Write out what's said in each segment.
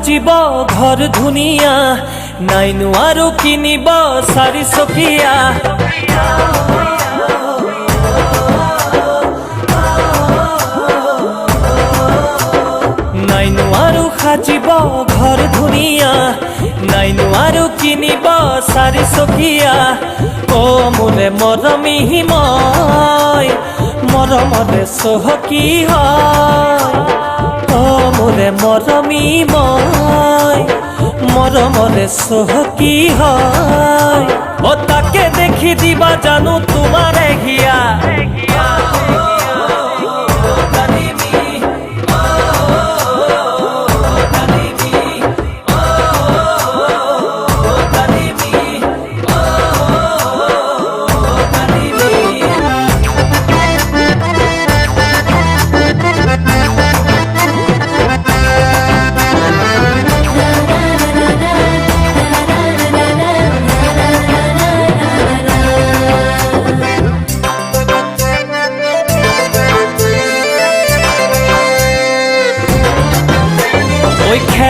সাজিব ঘর ধুনিয়া নাইনো আৰু কিনিব চাৰি চকীয়া নাইনো আৰু সাজিব ঘৰ ধুনিয়া নাইনো আৰু কিনিব চাৰি চকীয়া অ মোৰে মৰমী মই মৰমৰে চহকী হয় অ মোৰে মৰমী মই মৰমৰে চহকী হয় অ তাকে দেখি দিবা জানো তোমাৰে হিয়া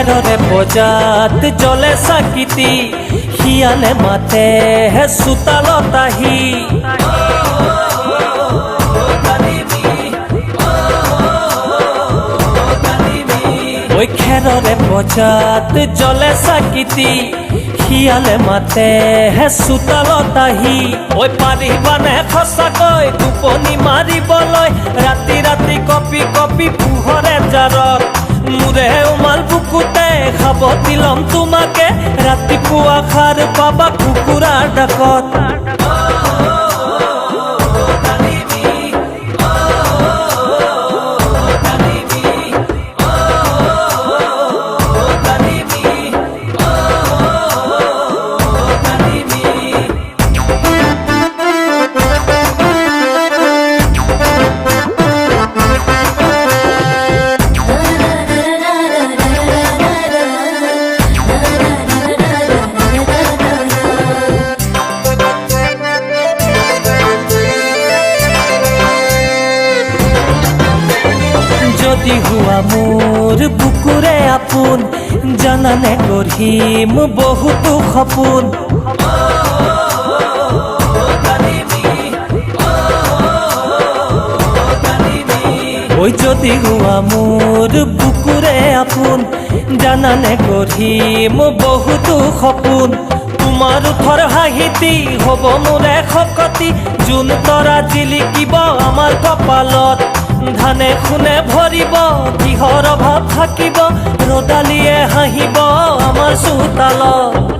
খেৰৰে বজাত জ্বলে চাকিতি শিয়ালে মাতে হে চোতালত আহি ঐ খেৰৰে বজাত জ্বলে চাকিতি শিয়ালে মাতে হে চোতালত আহি ঐ পাৰিবানে সঁচাকৈ টোপনি মাৰিবলৈ ৰাতি ৰাতি কপি কপি পোহৰে জাৰত মোৰে উমাল বুকুতে খাব দিলম তোমাকে ৰাতিপুৱা খাৰ পাবা কুকুৰাৰ ডাকত যদি হুৱা মোৰ বুকুৰে আপোন জানানে গঢ়িম বহুতো সপোন ঐ যদি হুৱা মোৰ বুকুৰে আপোন জানানে গঢ়িম বহুতো সপোন তোমাৰ ওঠৰ হাঁহিতি হ'ব মোৰে শকতি জোন তৰা জিলিকিব আমাৰ কপালত ধানে খুনে ভৰিব কিহৰ অভাৱ থাকিব ৰদালিয়ে হাঁহিব আমাৰ চোতালত